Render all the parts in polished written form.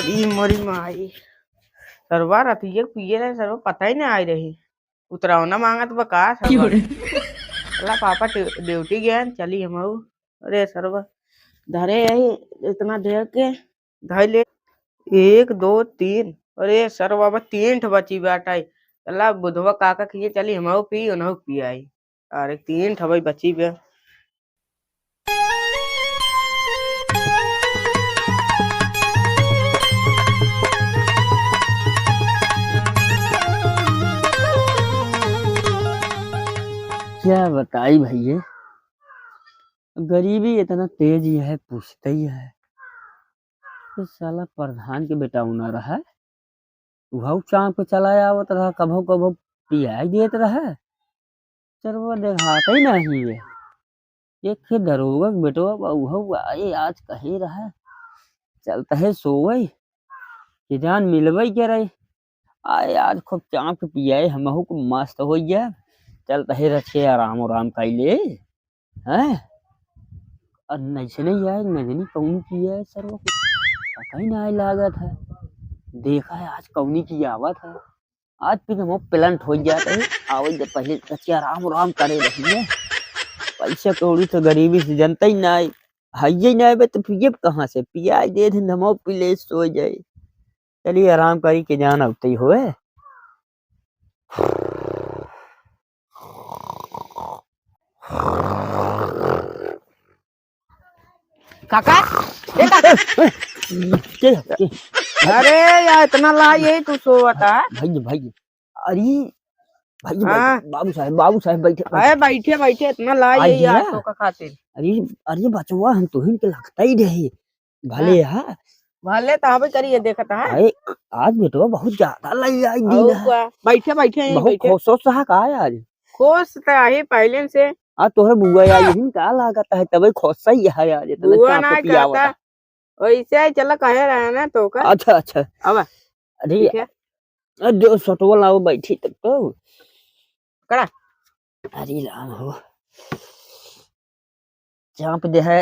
अरे मोरी माई सरवा रतिये पिए रहे सरवा पता ही नहीं आई रही उतरावना मांगा तो बका सरवा अल्लाह पापा ड्यूटी गया चली हम अरे सरवा धरे यही इतना देर के धर ले 1 2 3 अरे सरवा बस 3 ठो बची बाटा अल्लाह बुधवा काका किए चली हम पी उन्हों पी आई अरे 3 ठो बची बे क्या बताई भैया, गरीबी इतना तेज ही है, पूछते ही है। तो साला प्रधान के बेटा ना रहा, वह चाँप पे चला आवत रहा, कभो कभो पियाई देत रहा, चरवा देखाता ही नहीं है। एक खे दरोगा के बेटवा वह आए आज कहे रहा, चलता है सोवई कि जान मिलवई के रही आए आज खूब चाँप के पियाए हमहू को मस्त हो गया, चलता है रखे आराम आराम कैले हैं। और नहीं नहीं आए नजनी कौन की है सर, वो पता ही नहीं लागत है। देखा है आज कौनी की आवत है, आज फिर हम प्लांट हो जाते हैं आवत जब पहले रखे आराम आराम करे रही है। पैसा कौड़ी तो गरीबी से जनता ही नहीं है नहीं बे, तो पिए कहाँ से पिया दे हम पी ले सो जाए। चलिए आराम करी के जान अब ही हुए। काका ए काका अरे यार इतना ला ये तू सोता भाई भाई अरे भाई बाबू साहब बैठे बैठे बैठे इतना ला ये यार तो का खातिर। अरे अरे बचवा हम तो इनके लगता ही रहे भले यार भले तो हमें करिए देखता है आज बेटवा बहुत ज्यादा लग आई बैठे बैठे बहुत खुश रहा का आज खुश तो है पहले से आज तोहरे बुआ आई हिन का लागत है तबे खुश ही है यार इतना चाप पियावा वैसे चला कहे रहे ना तो का। अच्छा अच्छा अब अरे जो सटवा लाओ बैठी तब तो कड़ा अरे राम हो चाप दे है।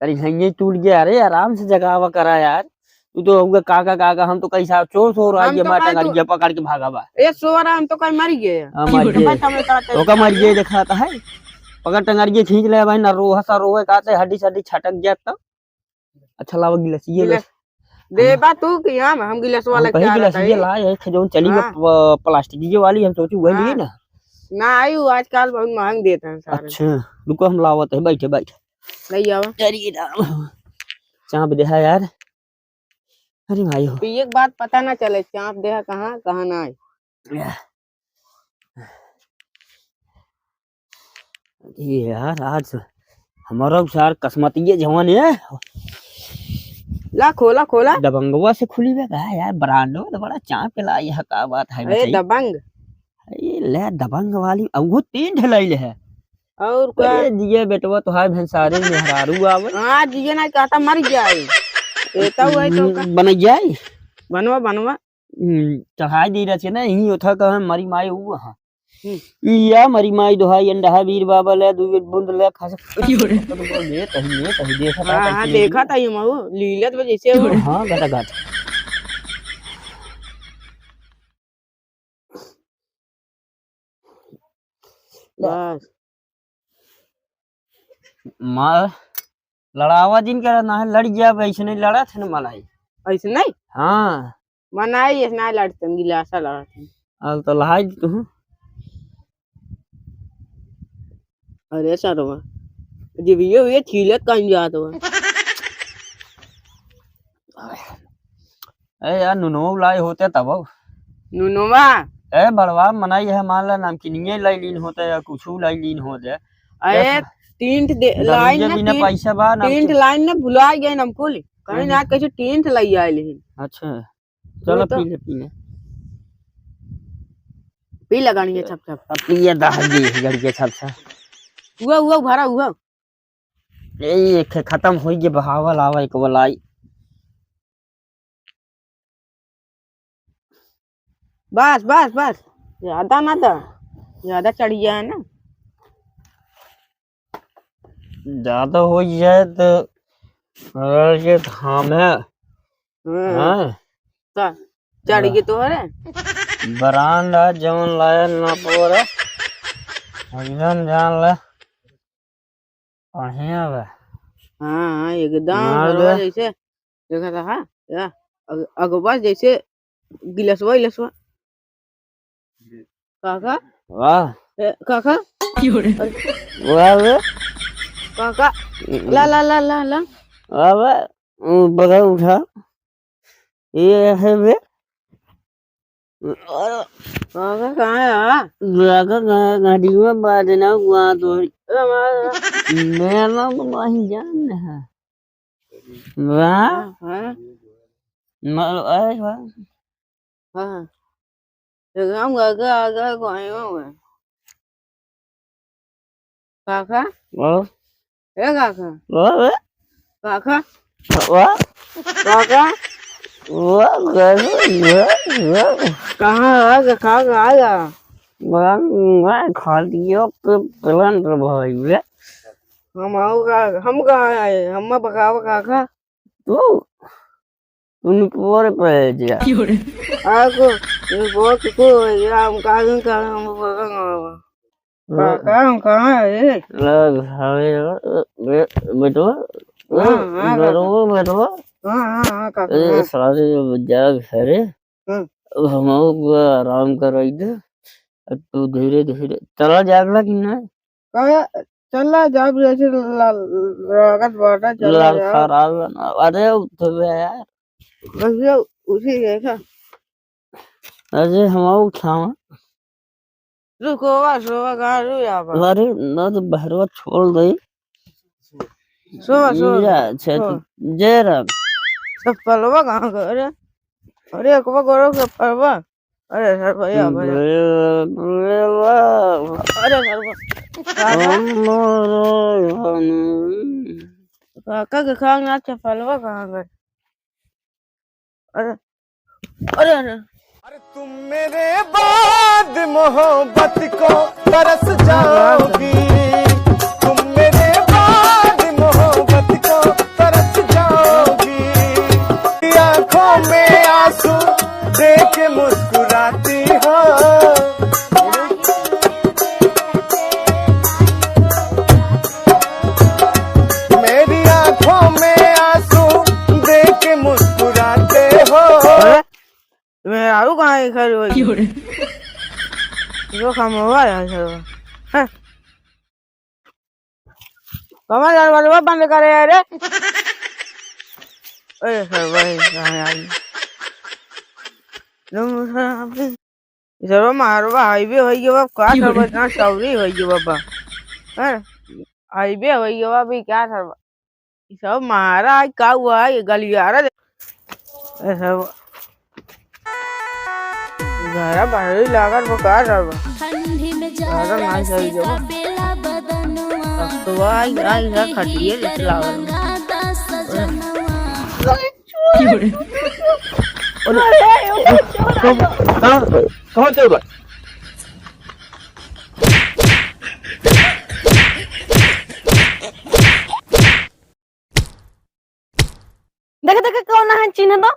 अरे हंगे टूट गया, अरे आराम से जगावा करा यार, तू तो होगा काका काका हम तो कैसा चोर सो रहा है माटा गाड़ी पकड़ के भागा बा ये सो रहा हम तो कहीं मर गए मर गए दिखाता है पकड़ टंगारिये खींच ले भाई ना रोहा सा रोहे काते हड्डी सड्डी छटक गया तब। अच्छा लावा गिलास ये ले देबा तू कि हम गिलास वाला क्या गिलास ये ला ये जो चली प्लास्टिक की वाली हम सोची वही लिए ना आई आजकल बहुत महंग देते हैं सारे। अच्छा रुको हम लावत है बैठे बैठे नहीं आओ चाँप दे है यार। अरे भाई हो एक बात पता ना चले चाँप दे है कहाँ कहाँ ना ये यार आज हमारा सार कसमतिये जवान है ला खोला खोला दबंगवा से खुली हुई है यार ब्रांडो तो बड़ा चाँप ला यह का बात है। अरे दबंग ये ले दबंग वाली अब वो 3 ढलाई है और क्या दिए बेटवा तो हाय भंसारे में हरारू आवे हां दिए ना कहता मर जाए एता हुआ तो बन जाए बनवा बनवा चढ़ाई दी रहे ना यही उठा कह मरी माई हुआ हां या मरी माई दोहाई अंडा वीर बाबा ले दू बूंद ले खा सकती हो ले तही देखा हां देखा था ये मऊ लीलत वजह से हां गटा गट बस मार लड़ावा जिन कह ना है लड़ गया वैसे नहीं लड़ा थे ना मलाई ऐसे नहीं हाँ मनाई ऐसे नहीं लड़ते गिलासा लड़ते अब तो लहाई तू अरे सरवा जब ये छीले कहीं जात हुआ ए यार नुनो लाई होते तब नुनुमा ए बड़वा मनाई है मान ला नाम की नहीं लाई लीन होता या कुछ लाई लीन हो जाए। अरे 3 लाइन ना पैसा बा ना 3 लाइन ने भुला गए हम कुल कहीं ना कैसे 3 लाई आए लेकिन अच्छा चलो पी ले पी लगानी है सब पी ये दहगी गड़ के सब हुआ भरा हुआ ए खत्म हो गए बहावल आवा एक बोलाई बस बस बस ज्यादा ना था ज्यादा चढ़ गया है ना ज्यादा हो जाए तो ये धाम है हाँ चढ़ गई तो रे बरांडा जमन लाया ना पोरे हजन जान ले बढ़िया बा हाँ एकदम मार सरवा दे। जैसे देखा था हाँ या अगवा जैसे गिलसवा गिलसवा काका वाह काका वाह बे काका ला ला ला ला ला वाह बे बगा उठा ये है बे काका कहाँ है हाँ लगा गाड़ी में बाजना हुआ तो मेरा तो वही जान है वाह हाँ मर अरे वाह हाँ एकदम काका आगे कोई में काका वाह ए काका वाह बे काका वाह काका वाह कहाँ है काका आया वाह खा लियो तो प्लान पर भाई बे हम आओगा हम कहाँ आए हम बकावा काका तू तुम पूरे पे जा आको ये बहुत को या हम कहाँ हम काका हम कहाँ है लग हवे बेटो बेटो हाँ हाँ काका ये सारे जाग है हाँ। अब हम आराम कर रही थे अब तू धीरे धीरे चला जागला कि ना कहा चला जब जैसे लागत बढ़ा चला लाल जा खराब है ना अरे उठ बे यार बस उसी देखा अरे हम उठावा रुको सोवा कहाँ रू यहाँ पर अरे ना तो बहरवा छोड़ दे सोवा सोवा अच्छा जरा सब पलवा कहाँ का अरे अरे अकबा करो सब पलवा अरे सर भैया भैया अरे सर काका के खांग ना चपलवा कहाँ गए अरे अरे अरे अरे तुम मेरे बाद मोहब्बत को तरस जाओगी तुम मेरे बाद मोहब्बत को तरस जाओगी आंखों में आंसू देख के मुस्कुराती हो मेरी आंखों में आंसू देख के मुस्कुराते हो मैं आलू कहाँ है खड़ी हुई जो काम हुआ है सर हाँ कमर यार वाले बंद करे यार अरे सर भाई कहाँ आई सर मारो हाईवे हो गया बाप क्या सर इतना सौरी हो गया बाबा हाँ हाईवे हो गया बाप क्या सर सब मारा क्या हुआ ये गलियारा सर घरा बाहर लागत वो का सर ठंडी में अरे ना सही जो बेला बदनुआ तो आई आई ना खटिए ले लागत कहाँ चल रहा देख देख कौन है चिन्ह तो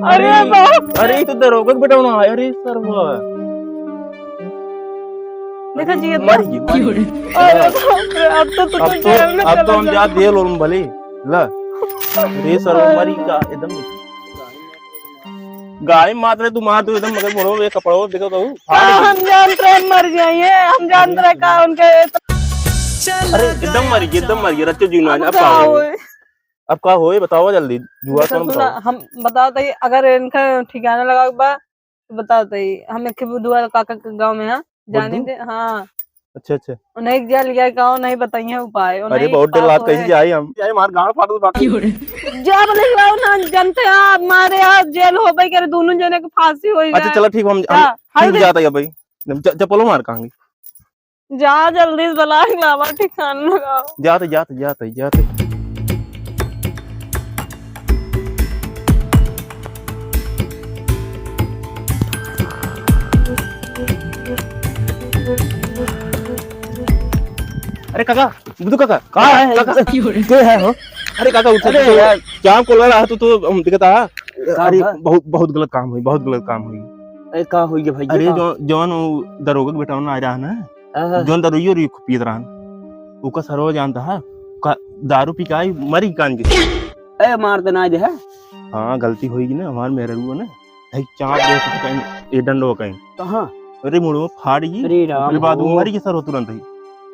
अरे बाप अरे तो दरोगा बेटा ना अरे सर वो देखा जी मर गई अरे बाप रे, अब तो तुम जेल में अब तो हम चले जा जेल और भले ला रे सर वो मरी का एकदम गाय मात्र तू मार तू एकदम मगर मोड़ो ये कपड़ो देखो तो हम जानते हैं मर गए ये हम जानते हैं का उनके अरे एकदम मर गई रच्चो जीवन अब का होए अब का होए बताओ जल्दी जुआ कौन सुना बताओ हम बताओ तो अगर इनका ठिकाना लगा बा तो बताओ तो हम एक बुधवार काका के गांव में है जाने दे हाँ अच्छा अच्छा उन्हें जेल गया गाँव नहीं बताइए उपाय अरे बहुत देर रात कैसे जाए हम जाए मार गाड़ फाड़ दो जब निकलाओ ना जानते हैं आप मारे आप जेल हो भाई करे दोनों जने की फांसी हो अच्छा चलो ठीक हम जाता है भाई चप्पलों मार कहांगे जा जल्दी से बला लावा ठिकाना लगाओ जाते अरे काका बुद्धू काका कहाँ है काका के है हो अरे काका उठ अरे यार क्या को लग रहा तो दिखता अरे का- बहुत बहुत गलत काम हुई बहुत गलत काम हुई। अरे का हो गया भाई अरे जो जवान दरोगा के बेटा आ रहा ना जोन दरोइयो री पियत रहा उका सरवा जानता है दारू पी के आई मरी कान के ए मार देना दे है हाँ गलती होगी ना हमार मेरे रुआ ना भाई चाप दे कहीं ए डंडो कहीं कहाँ अरे मुड़ो फाड़ गई अरे राम फिर बाद हो। मरी के सर हो तुरंत ही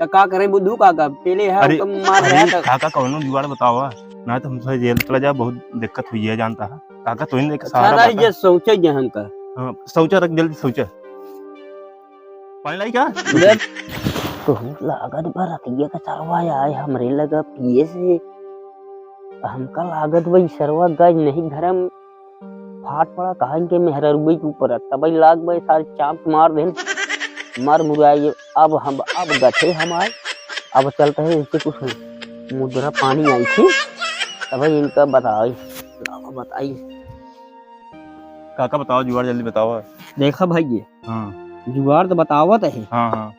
तो का करे बुद्धू काका पहले है अरे तो मार रहा अरे था काका कौन जुगाड़ बताओ ना तो हमसे जेल चला जा बहुत दिक्कत हुई है जानता है काका तो इन सारा सारा ये सोचे जे हम का हाँ, शौचा रख जल्दी शौचा पानी लाई क्या बहुत लागत बरतिया का सरवा आए हमरे लगा पिए से हमका लागत वही सरवा गज नहीं धर्म फाट पड़ा कहां के मेहरा रुई के ऊपर तब लाग भाई सारे चाप मार देन मार मुराई अब गठे हमारे अब चलते हैं इससे कुछ मुद्रा पानी आई थी तब इनका बताई काका बताओ जुगाड़ जल्दी बताओ देखा भाई ये हाँ जुगाड़ तो बतावत है हाँ हाँ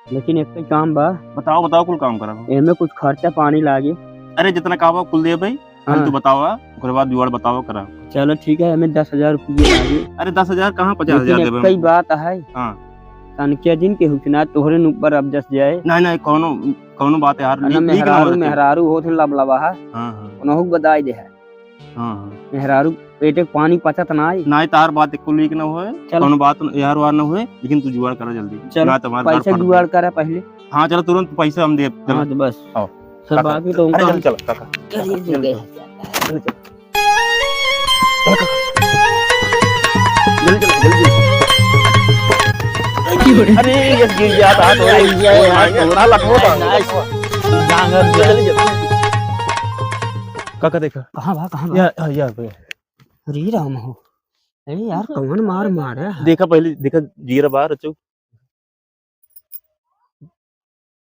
लेकिन एक तो काम बा बताओ बताओ कुल काम करा एमे कुछ खर्चा पानी लागे अरे जितना काम हो कुल दे भाई हम हाँ। तो बताओ ओकरे बाद जुगाड़ बताओ करा चलो ठीक है हमें 10,000 रुपये लागे अरे 10,000 कहाँ 50,000 लेकिन देबे कई बात है हाँ तनकिया दिन के हुकना तोहरे ऊपर अब जस जाए नहीं कौनो बात है यार ना मेहरारू होत लबलबा है हाँ हाँ उनहु बदाई दे है हाँ हाँ मेहरारू पेटे पानी पचत ना आई ना तार बात कुल लीक ना होए चल। कौनो बात यार वार ना होए लेकिन तू जुगाड़ करा जल्दी चल, ना तुम्हारे घर पैसा फट जुगाड़ करा पहले हाँ चलो तुरंत पैसा हम दे चलो हाँ तो बस आओ। सब काका, बाकी तो अरे उनका जल्दी चलो काका करिए जल्दी जुगाड़। जल्दी चलो जल्दी अरे ये गिर गया था तो थोड़ा लटको काका देखा कहाँ बा यार अरे राम हो अरे यार कौन मारा देखा पहले देखा जीरा बाहर रचो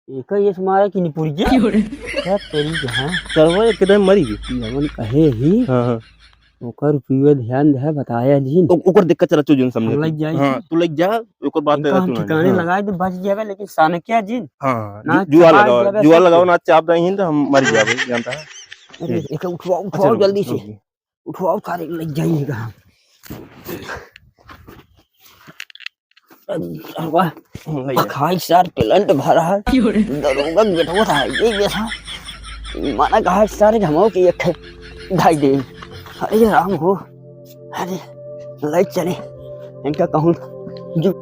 एक ये मारा कि नहीं पूरी क्या तेरी जहां सरवा एकदम मरी गई जवन कहे ही हां हां ओकर पिए ध्यान दे बताया जी ओकर दिक्कत चला जो समझ लग जाए हां तू लग जा ओकर बात इनका हम ठिकाने लगाए तो बच जावे लेकिन सन क्या जी हां ना जुआ चबाए लगाओ जावे जुआ सब लगाओ ना चाप नहीं तो हम मर जावे जानता है अरे एक उठवाओ जल्दी से उठवाओ सारे लग जाइएगा वाह खाई सार प्लांट भरा है दरोगा बैठो था ये था माना कहा सारे घमाओ की एक ढाई दे अरे राम हो अरे लाइट चले इनका कहूँ जो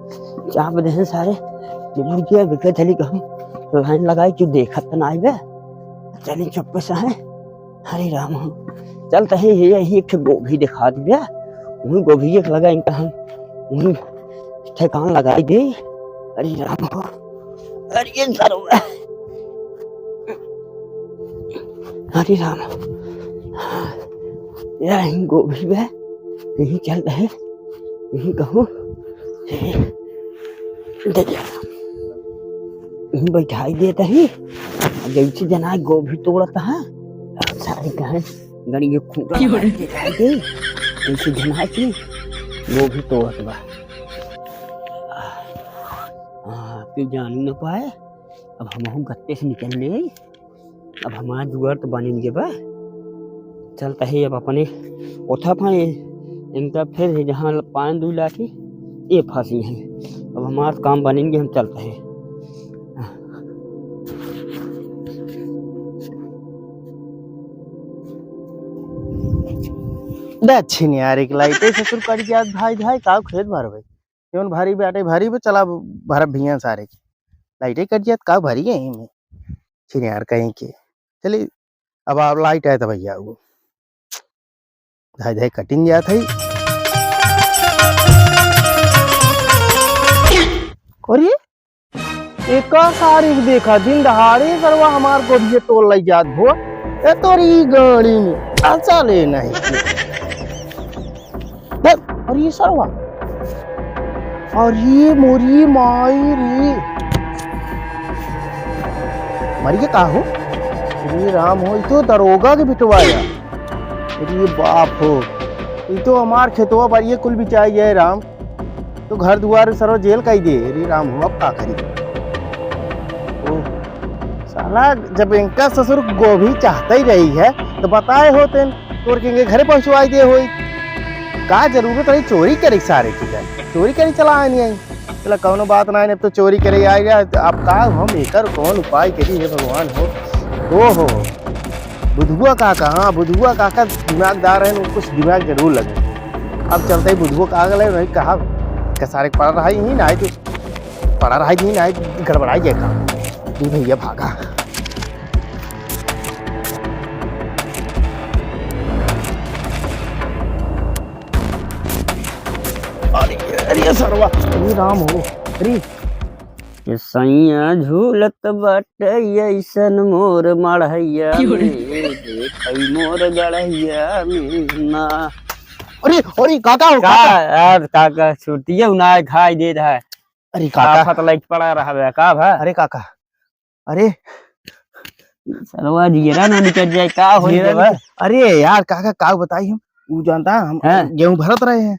चाप दे सारे मुर्गिया बिके चली कहूँ लाइन लगाई क्यों देखा तो ना बे चली चुप से है अरे राम हो चलते है यही एक गोभी दिखा दिया वही गोभी एक लगा इनका हम वही ठेकान लगाई दे अरे राम हो अरे ये जरूर अरे राम यही गोभी में यही चल रहे यही कहूँ यही बैठाई देता ही जैसे जना गोभी तोड़ता है सारी कहें गड़ी खूंटा दिखाई दे जैसे जना की गोभी तोड़त बा फिर जान न पाए अब हम गत्ते से निकल ले अब हमारा जुगाड़ तो बनेंगे बा चलता है अब अपने उठा पाए इनका फिर जहाँ पानी दूल लाके ये फांसी है अब हमारा काम बनेंगे हम चलते हैं दक्षिण यार एक लाइटे ससुर कट गया भाई भाई का खेत भर भाई क्यों भारी बैठे भारी पे चला भर भैया सारे के लाइटे कट गया का भरी है में छिन यार कहीं के चलिए अब आप लाइट आए तो भैया वो धाई धाई कटिंग गया था और ये एक सारी देखा दिन दहाड़े करवा हमार को ये टोल लग जात भो ए तोरी गाड़ी में अच्छा ले नहीं और ये सरवा और ये मोरी माई रे मरिए का हो ये राम हो ये तो दरोगा के बिटवाया अरे बाप हो ये तो हमार खेतवा पर ये कुल बिचाई है राम तो घर दुआर सरो जेल का ही दे अरे राम हो अब का करी ओ साला जब इनका ससुर गोभी चाहता ही रही है तो बताए होते तोड़ के इनके घरे पहुंचवाई दे होई का जरूरत रही चोरी करे सारे की जाए चोरी करे चला नहीं आई चला कौनो बात ना अब तो चोरी करे आ गया अब का हम एकर कौन उपाय करी हे भगवान हो हो बुधुआ काका हाँ बुधुआ काका दिमागदार है उनको कुछ दिमाग जरूर लगे अब चलते ही बुधुआ काका लगे नहीं कहा सारे पढ़ा रहा ही ना तो पढ़ा रहा ही ना गड़बड़ाई जाए काम भैया भागा अरे सरवा अरे राम हो अरे ये सैया झूलत बाटे ऐसन मोर मढ़ैया देख मोर गढ़ैया मीना अरे अरे काका हो का यार काका छुट्टिए उनाय खाई दे रहा है अरे काका आफत लाइक पड़ा रहा है का भा अरे काका अरे सरवा जीरा ना निकल जाए का हो जाए अरे यार काका का बताई हम वो जानता हम गेहूं भरत रहे हैं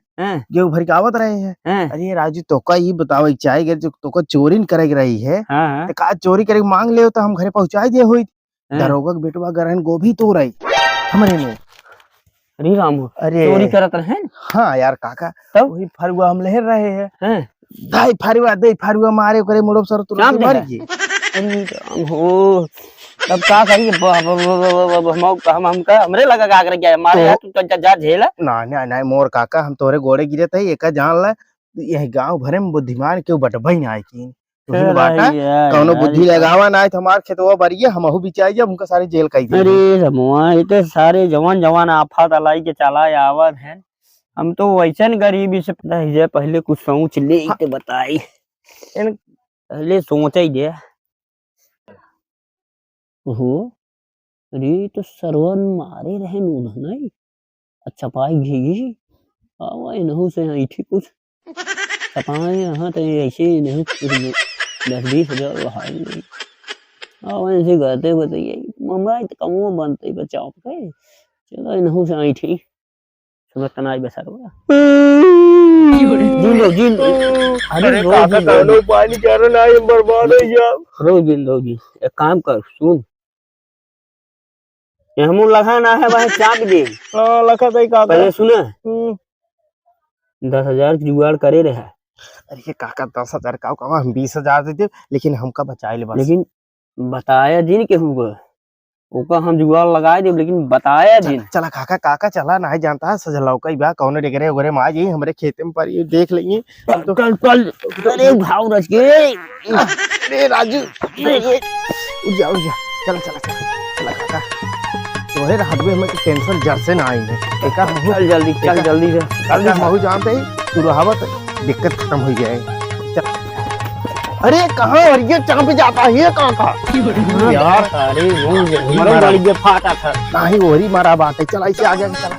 गेहूं भर के आवत रहे हैं अरे राजू तो का ये बताओ चाय गे जो तो चोरी करे रही है तो का चोरी करे मांग ले तो हम घरे पहुंचाई दे हुई दरोगा के बेटवा गरहन गोभी तो रही हमरे में अरे राम अरे चोरी करत रहे हाँ यार काका तब वही फरुआ हम लहर रहे हैं दे फरुआ मारे करे मुड़ो सर तुरंत मर गए अरे राम हो तब का करी हम हमरे लगा का कर गया मारे तू जा झेला ना मोर काका हम तोरे गोड़े गिरे थे एक जान ला यह गांव भरे में बुद्धिमान क्यों बटबई ना आई की बाटा कौनो बुद्धि लगावा ना तो हमार खेतवा बरिए हमहु बिचाई जब हमका सारी जेल कई अरे रमुआ इते सारे जवान आफत अलाई के चला आवत है हम तो वैसन गरीबी से पता है पहले कुछ सोच ले के बताई पहले सोचा ही दे हो अरे तो सरवन मारे रहे नून नहीं अच्छा पाई घी आवा इनहु से ऐठी कुछ छपाए यहाँ तो ऐसे नहीं कुछ 10-20 हजार नहीं आवा ऐसे करते बताइए मम्मा तो कमो बनते बचाओ के चलो इनहु से ऐठी सुबह तनाई बसरवा जिंदो अरे काका कौनो पानी कर ना ये बर्बाद हो गया रोज जिंदो जी एक काम कर सुन हमू लगा ना है भाई चाप दे लखा दई काका पहले सुना 10,000 जुगाड़ करे रहा अरे ये काका 10,000 का हम 20,000 देते लेकिन हमका बचाए ले बस लेकिन बताया दिन के हुआ ओका हम जुगाड़ लगाए दे लेकिन बताया दिन चला काका काका चला ना जानता है सजलाओ का बा कौन डेगरे वगैरह में आ जाइए हमारे खेत में पर ये देख लेंगे हम तो कल अरे भाव रच के अरे राजू उजा चला चला काका तोहे रात में हमें टेंशन जर से ना आएंगे एका चल जल्दी कल हम जानते ही तू रहावत दिक्कत खत्म हो जाएगी अरे कहाँ और ये चाप जाता है काका यार अरे वो गाड़ी के फाटा था नहीं वही मारा बात है चला इसे आगे चला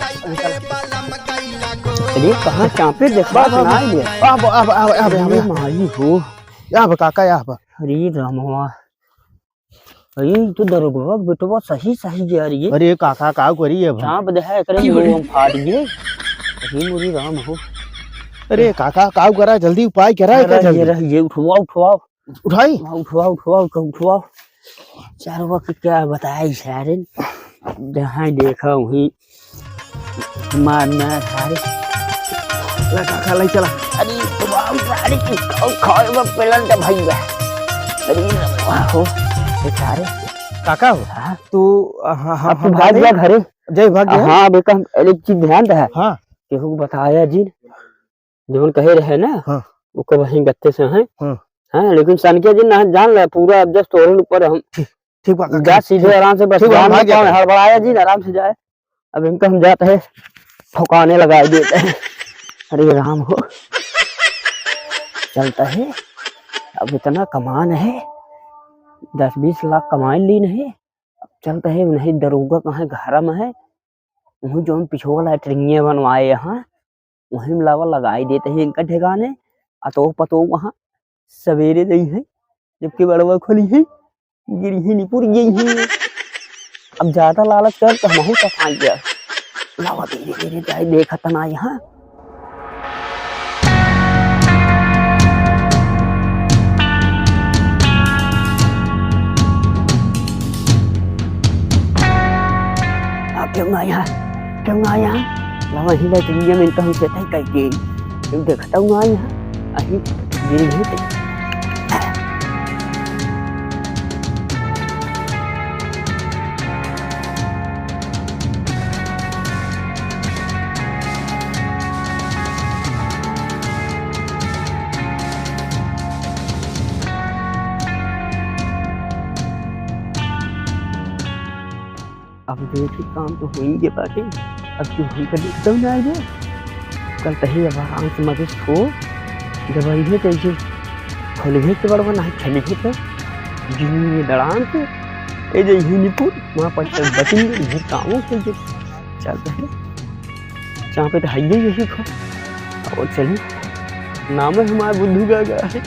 अरे कहाँ चापे देखबा ना ये अब माई हो अब काका अब अरे रामवा अरे तो दरोगा बेटवा सही जा रही है अरे काका का करी है चाप दे करे हम फाट गए अरे मोरी राम हो अरे काका का करा जल्दी उपाय करा ये उठवाओ उठवाओ चार वक्त क्या बताया सारे जहाँ देखा वही मारना सारे काका ले चला अरे तुम सारे खाए पेलन का भाई अरे हो सारे काका हो हाँ तू हम भाग गया घरे जय भाग गया हाँ बेटा एक चीज ध्यान रहा हाँ केहू बताया जी जो कहे रहे ना हाँ वो कब वहीं गत्ते से हैं हाँ लेकिन सनके जी ना जान ले पूरा अब जस्ट तोरण ऊपर हम ठीक बात जा सीधे आराम से बस हड़बड़ाया जी आराम से जाए अब इनका हम जाते हैं ठोकाने लगा देते हैं अरे राम हो चलता है अब इतना कमान है 10-20 लाख कमाए ली नहीं अब चलता है नहीं दरोगा कहाँ घर में है वही जो हम पिछोला लैटरिंगे बनवाए यहाँ वही मिलावा लगाई देते हैं इनका ठिकाने अतो पतो वहाँ सवेरे गई है जबकि बड़वा खुली है गिरी ही नहीं पूरी यही है अब ज्यादा लालच कर तो हम तो खा गया लावा धीरे धीरे जाए देखा तना यहाँ क्यों आया लावा ही लाइट में तो हम से तय कह के क्यों देखता हूँ आया अही गिर गई अब देखिए काम तो होंगे बाटे अब जो हम कर एकदम ना आए कल तही अब आराम से मदद हो दवाई है कैसे खोले है तो बड़ा ना चले है तो जिन दड़ान से ए जे यूनिपुर वहां पर चल बची ये कामों से जो चलते हैं जहाँ पे तो हाईवे यही खो और चलिए नाम है हमारा बुद्धू का है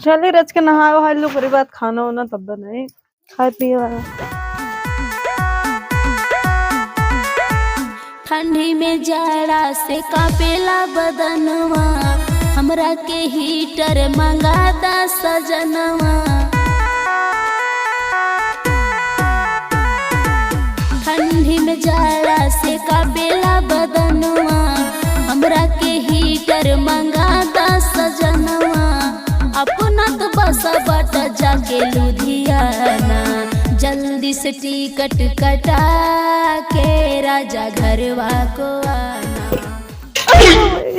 चले रच के नहा वहा लो पूरी बात खाना वाना तब बनाए खाए पिए वाला ठंडी में जाड़ा से कापेला बदनवा हमरा के हीटर मंगाता सजनवा ठंडी में जाड़ा से कापेला बदनवा हमरा के हीटर मंगाता सजनवा अपना तो बसा बटा जाके लुधियाना जल्दी से टिकट कटा के राजा घरवा को आना।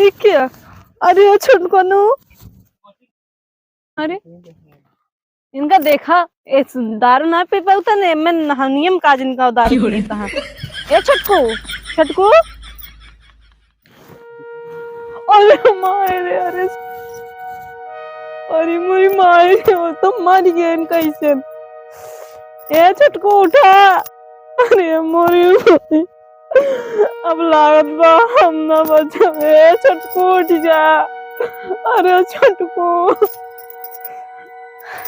ये क्या अरे वो छुटको नु अरे इनका देखा इस दारू ना पी पाता ने मैं नियम काज इनका दारू पीता है ये छटको अरे मारे अरे मेरी माए वो तो मर गया इनका इसे ए छटको उठा अरे मोरी अब लागत बा हम ना बचा ए छटको उठ जा अरे छटको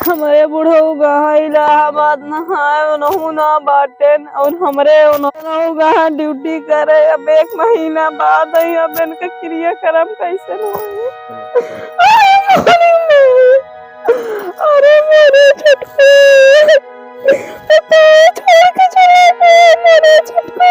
हमारे बूढ़ो गहा इलाहाबाद नहाए उन्हों ना बाटेन और हमरे उन्हों गहा ड्यूटी करे अब 1 महीना बाद आई अब इनका क्रियाक्रम कैसे होए अरे मेरे छटको छोड़ के चले गए मेरे छटको